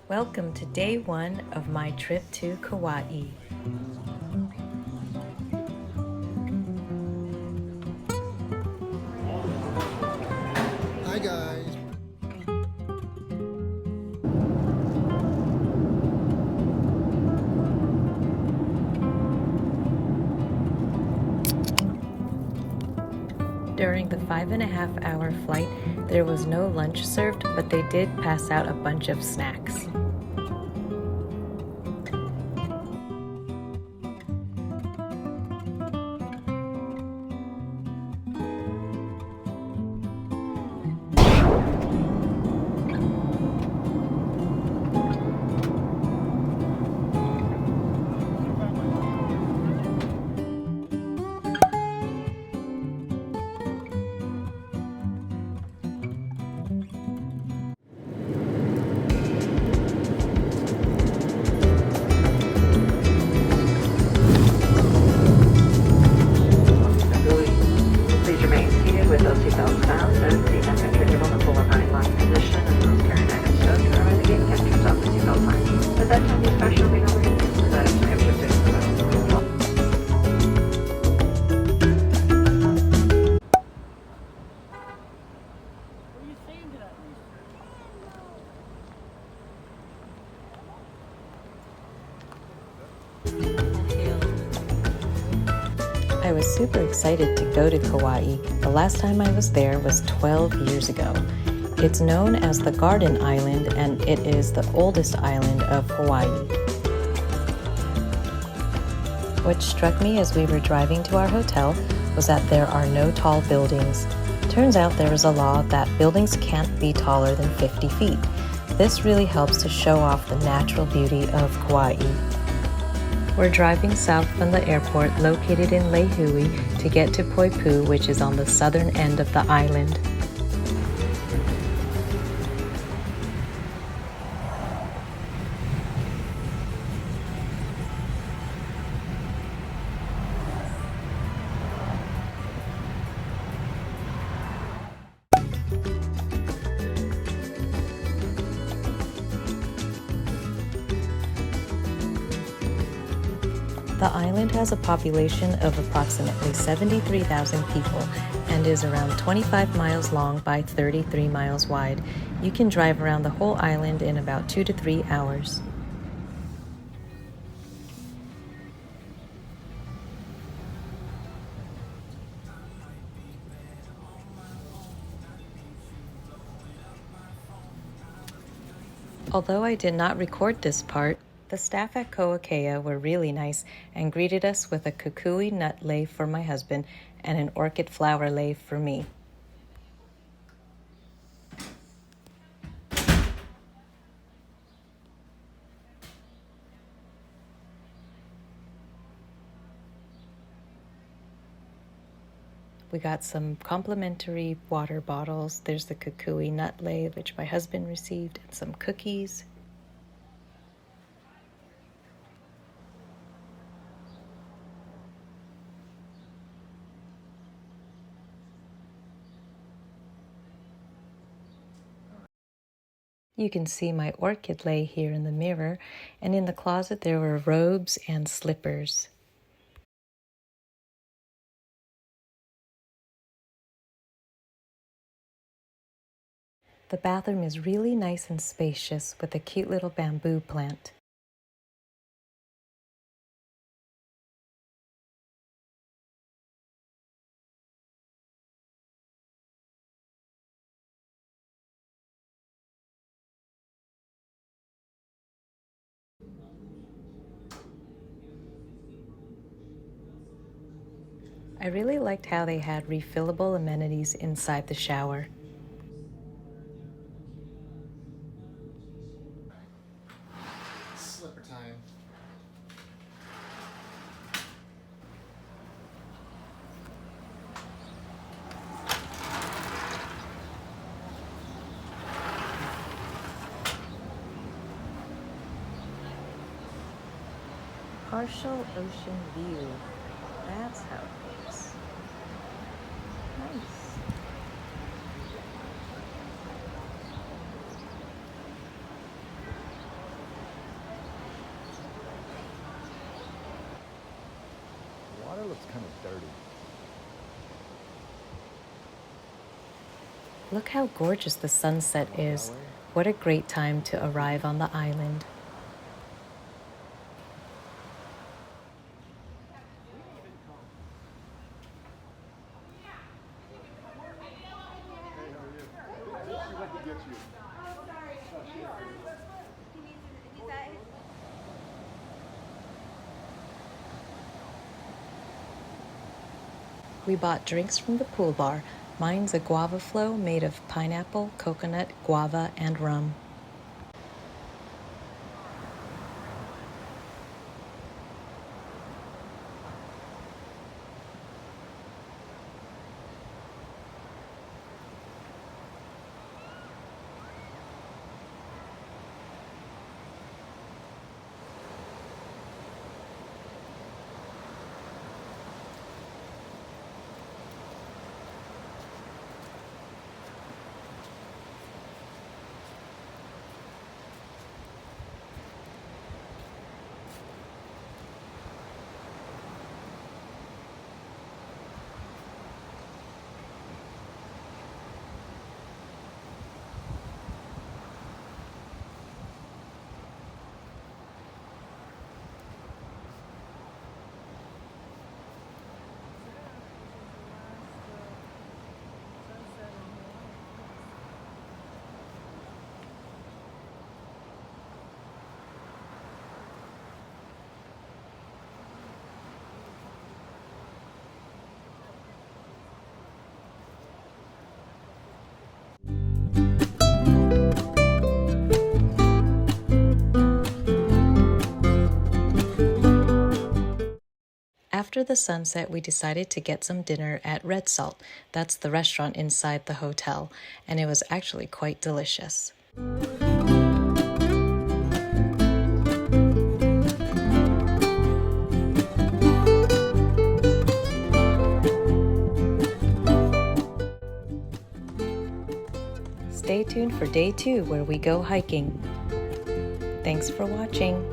Welcome to day one of my trip to Kauai. Hi guys. During the 5.5-hour flight, there was no lunch served, but they did pass out a bunch of snacks. Please remain seated with those seatbelts fastened. The entrance interval in the full running lock position and those carrying items stowed to the gate can turn off the seatbelt sign. At that time, the special will be no longer used. The items may have shifted to the middle. I was super excited to go to Kauai. The last time I was there was 12 years ago. It's known as the Garden Island, and it is the oldest island of Hawaii. What struck me as we were driving to our hotel was that there are no tall buildings. Turns out there is a law that buildings can't be taller than 50 feet. This really helps to show off the natural beauty of Kauai. We're driving south from the airport located in Laihui to get to Poipu, which is on the southern end of the island. The island has a population of approximately 73,000 people and is around 25 miles long by 33 miles wide. You can drive around the whole island in about 2 to 3 hours. Although I did not record this part, the staff at Kauai were really nice and greeted us with a kukui nut lei for my husband and an orchid flower lei for me. We got some complimentary water bottles. There's the kukui nut lei, which my husband received, and some cookies. You can see my orchid lei here in the mirror, and in the closet there were robes and slippers. The bathroom is really nice and spacious with a cute little bamboo plant. I really liked how they had refillable amenities inside the shower. Slipper time. Partial ocean view. That's how it looks. Nice. Look how gorgeous the sunset is. What a great time to arrive on the island. We bought drinks from the pool bar. Mine's a guava flow made of pineapple, coconut, guava, and rum. After the sunset, we decided to get some dinner at Red Salt. That's the restaurant inside the hotel, and it was actually quite delicious. Stay tuned for day 2 where we go hiking. Thanks for watching.